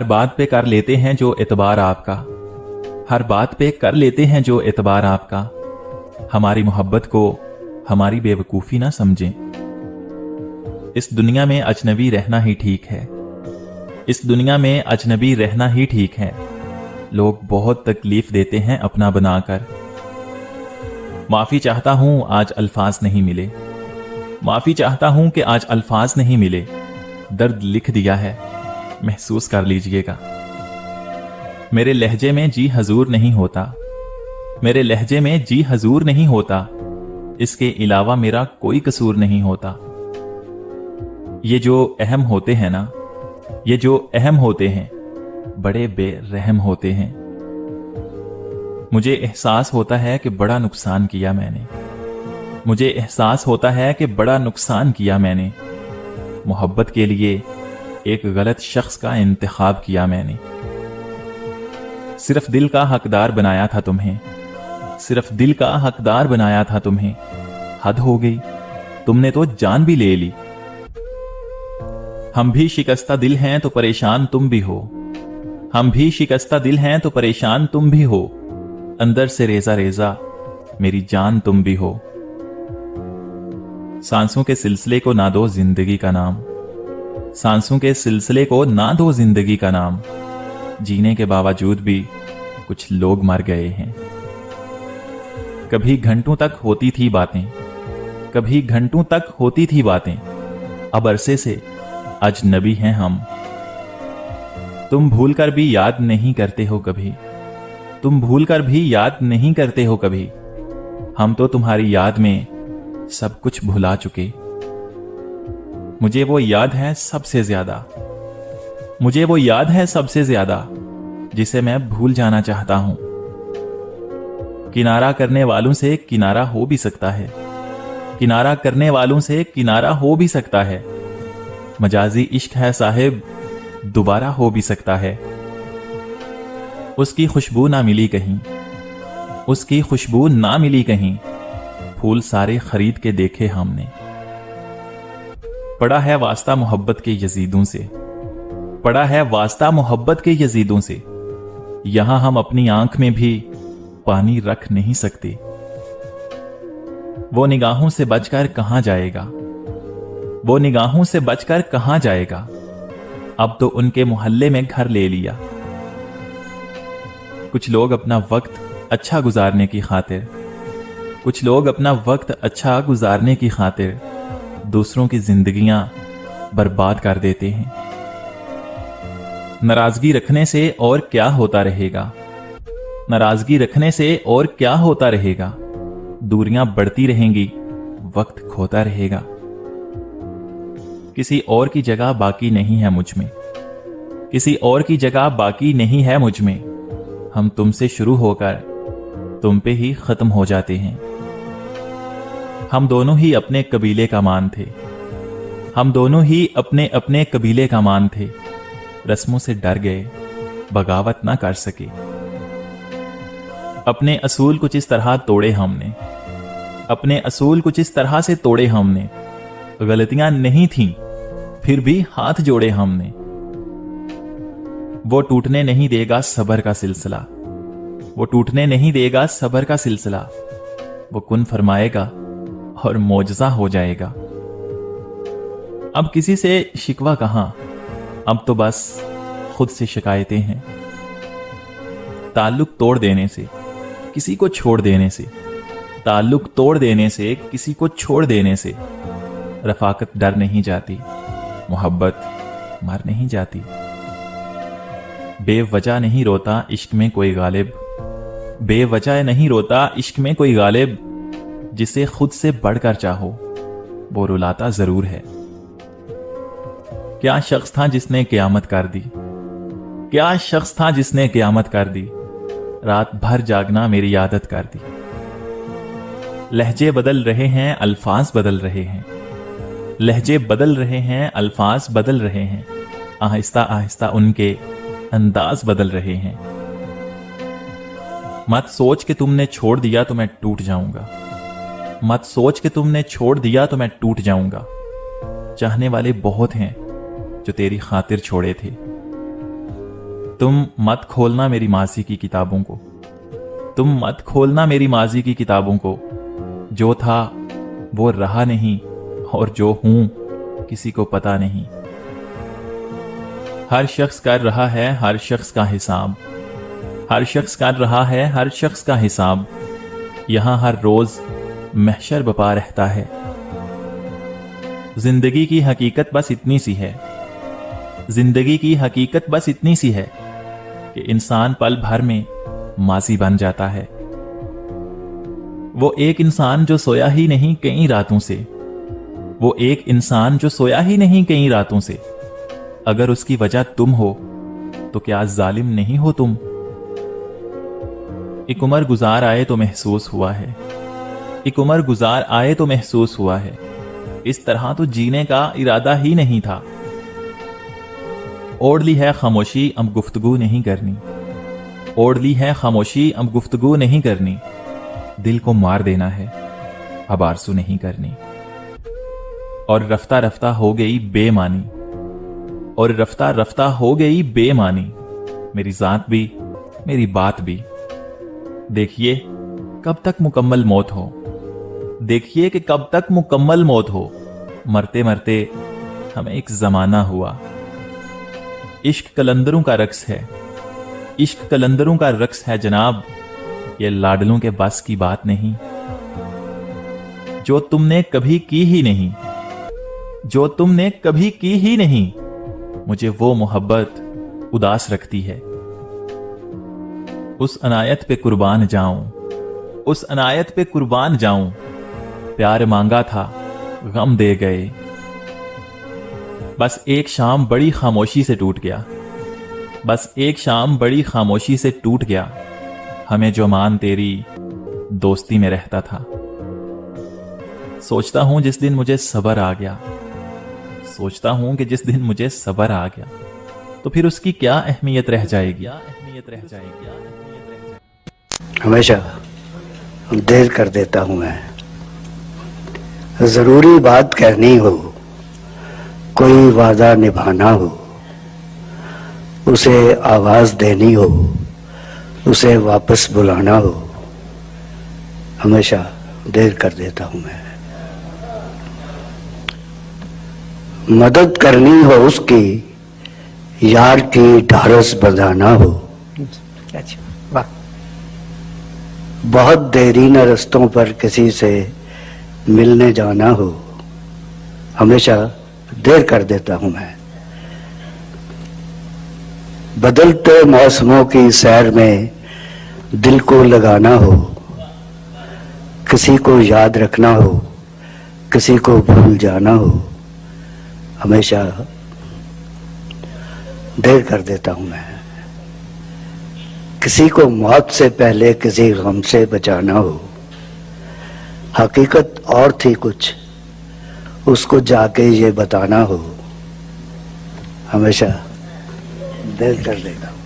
हर बात पे कर लेते हैं जो एतबार आपका, हर बात पे कर लेते हैं जो एतबार आपका। हमारी मोहब्बत को हमारी बेवकूफ़ी ना समझें। इस दुनिया में अजनबी रहना ही ठीक है, इस दुनिया में अजनबी रहना ही ठीक है। लोग बहुत तकलीफ देते हैं अपना बनाकर। माफ़ी चाहता हूँ आज अल्फाज नहीं मिले, माफ़ी चाहता हूँ कि आज अल्फाज नहीं मिले। दर्द लिख दिया है, महसूस कर लीजिएगा। मेरे लहजे में जी हजूर नहीं होता, मेरे लहजे में जी हजूर नहीं होता। इसके अलावा मेरा कोई कसूर नहीं होता। ये जो अहम होते हैं ना, ये जो अहम होते हैं, बड़े बेरहम होते हैं। मुझे एहसास होता है कि बड़ा नुकसान किया मैंने, मुझे एहसास होता है कि बड़ा नुकसान किया मैंने। मोहब्बत के लिए एक गलत शख्स का इंतखाब किया मैंने। सिर्फ दिल का हकदार बनाया था तुम्हें, सिर्फ दिल का हकदार बनाया था तुम्हें। हद हो गई, तुमने तो जान भी ले ली। हम भी शिकस्ता दिल हैं तो परेशान तुम भी हो, हम भी शिकस्ता दिल हैं तो परेशान तुम भी हो। अंदर से रेजा रेजा मेरी जान तुम भी हो। सांसों के सिलसिले को ना दो जिंदगी का नाम, सांसों के सिलसिले को ना दो जिंदगी का नाम। जीने के बावजूद भी कुछ लोग मर गए हैं। कभी घंटों तक होती थी बातें, कभी घंटों तक होती थी बातें। अब अरसे से अजनबी हैं हम। तुम भूल कर भी याद नहीं करते हो कभी, तुम भूल कर भी याद नहीं करते हो कभी। हम तो तुम्हारी याद में सब कुछ भुला चुके। मुझे वो याद है सबसे ज्यादा, मुझे वो याद है सबसे ज्यादा, जिसे मैं भूल जाना चाहता हूं। किनारा करने वालों से किनारा हो भी सकता है, किनारा करने वालों से किनारा हो भी सकता है। मजाजी इश्क है साहिब, दोबारा हो भी सकता है। उसकी खुशबू ना मिली कहीं, उसकी खुशबू ना मिली कहीं। फूल सारे खरीद के देखे हमने। पड़ा है वास्ता मोहब्बत के यजीदों से, पड़ा है वास्ता मोहब्बत के यजीदों से। यहां हम अपनी आंख में भी पानी रख नहीं सकते। वो निगाहों से बचकर कहां जाएगा, वो निगाहों से बचकर कहां जाएगा। अब तो उनके मोहल्ले में घर ले लिया। कुछ लोग अपना वक्त अच्छा गुजारने की खातिर, कुछ लोग अपना वक्त अच्छा गुजारने की खातिर दूसरों की जिंदगियां बर्बाद कर देते हैं। नाराजगी रखने से और क्या होता रहेगा, नाराजगी रखने से और क्या होता रहेगा। दूरियां बढ़ती रहेंगी, वक्त खोता रहेगा। किसी और की जगह बाकी नहीं है मुझ में, किसी और की जगह बाकी नहीं है मुझ में। हम तुमसे शुरू होकर तुम पे ही खत्म हो जाते हैं। हम दोनों ही अपने कबीले का मान थे, हम दोनों ही अपने अपने कबीले का मान थे। रस्मों से डर गए, बगावत ना कर सके। अपने असूल कुछ इस तरह तोड़े हमने, अपने असूल कुछ इस तरह से तोड़े हमने। गलतियां नहीं थीं, फिर भी हाथ जोड़े हमने। वो टूटने नहीं देगा सबर का सिलसिला, वो टूटने नहीं देगा सबर का सिलसिला। वो कुन फरमाएगा और मौजज़ा हो जाएगा। अब किसी से शिकवा कहां, अब तो बस खुद से शिकायतें हैं। ताल्लुक तोड़ देने से, किसी को छोड़ देने से, ताल्लुक तोड़ देने से, किसी को छोड़ देने से रफाकत डर नहीं जाती, मोहब्बत मर नहीं जाती। बेवजह नहीं रोता इश्क में कोई गालिब, बेवजह नहीं रोता इश्क में कोई गालिब। जिसे खुद से बढ़कर चाहो वो रुलाता जरूर है। क्या शख्स था जिसने क़यामत कर दी, क्या शख्स था जिसने क़यामत कर दी। रात भर जागना मेरी आदत कर दी। लहजे बदल रहे हैं, अल्फाज बदल रहे हैं, लहजे बदल रहे हैं, अल्फाज बदल रहे हैं। आहिस्ता आहिस्ता उनके अंदाज बदल रहे हैं। मत सोच के तुमने छोड़ दिया तो मैं टूट जाऊंगा, मत सोच के तुमने छोड़ दिया तो मैं टूट जाऊंगा। चाहने वाले बहुत हैं जो तेरी खातिर छोड़े थे, तुम मत खोलना मेरी माजी की किताबों को, तुम मत खोलना मेरी माजी की किताबों को। जो था वो रहा नहीं, और जो हूं किसी को पता नहीं। हर शख्स कर रहा है हर शख्स का हिसाब, हर शख्स कर रहा है हर शख्स का हिसाब। यहां हर रोज महशर बपा रहता है। जिंदगी की हकीकत बस इतनी सी है, जिंदगी की हकीकत बस इतनी सी है कि इंसान पल भर में माजी बन जाता है। वो एक इंसान जो सोया ही नहीं कई रातों से, वो एक इंसान जो सोया ही नहीं कई रातों से। अगर उसकी वजह तुम हो तो क्या जालिम नहीं हो तुम। एक उम्र गुजार आए तो महसूस हुआ है, एक उम्र गुजार आए तो महसूस हुआ है, इस तरह तो जीने का इरादा ही नहीं था। ओढ़ ली है खामोशी अब गुफ्तगू नहीं करनी, ओढ़ ली है खामोशी अब गुफ्तगू नहीं करनी। दिल को मार देना है अब आरज़ू नहीं करनी। और रफ्ता रफ्ता हो गई बेमानी, और रफ्ता रफ्ता हो गई बेमानी। मेरी जात भी मेरी बात भी। देखिए कब तक मुकम्मल मौत हो, देखिए कि कब तक मुकम्मल मौत हो। मरते मरते हमें एक जमाना हुआ। इश्क कलंदरों का रक्स है, इश्क कलंदरों का रक्स है जनाब। ये लाडलों के बस की बात नहीं। जो तुमने कभी की ही नहीं, जो तुमने कभी की ही नहीं, मुझे वो मोहब्बत उदास रखती है। उस अनायत पे कुर्बान जाऊं, उस अनायत पे कुर्बान जाऊं। प्यार मांगा था गम दे गए। बस एक शाम बड़ी खामोशी से टूट गया, बस एक शाम बड़ी खामोशी से टूट गया। हमें जो मान तेरी दोस्ती में रहता था। सोचता हूं जिस दिन मुझे सब्र आ गया, सोचता हूं कि जिस दिन मुझे सब्र आ गया तो फिर उसकी क्या अहमियत रह जाएगी, अहमियत रह जाएगी। हमेशा देर कर देता हूं मैं। जरूरी बात कहनी हो, कोई वादा निभाना हो, उसे आवाज देनी हो, उसे वापस बुलाना हो, हमेशा देर कर देता हूं मैं। मदद करनी हो उसकी, यार की ढारस बंधाना हो। वाह। बहुत देरी न रस्तों पर किसी से मिलने जाना हो, हमेशा देर कर देता हूं मैं। बदलते मौसमों की सैर में दिल को लगाना हो, किसी को याद रखना हो, किसी को भूल जाना हो, हमेशा देर कर देता हूं मैं। किसी को मौत से पहले किसी गम से बचाना हो, हकीकत और थी कुछ, उसको जाके ये बताना हो, हमेशा देर कर देता हूं।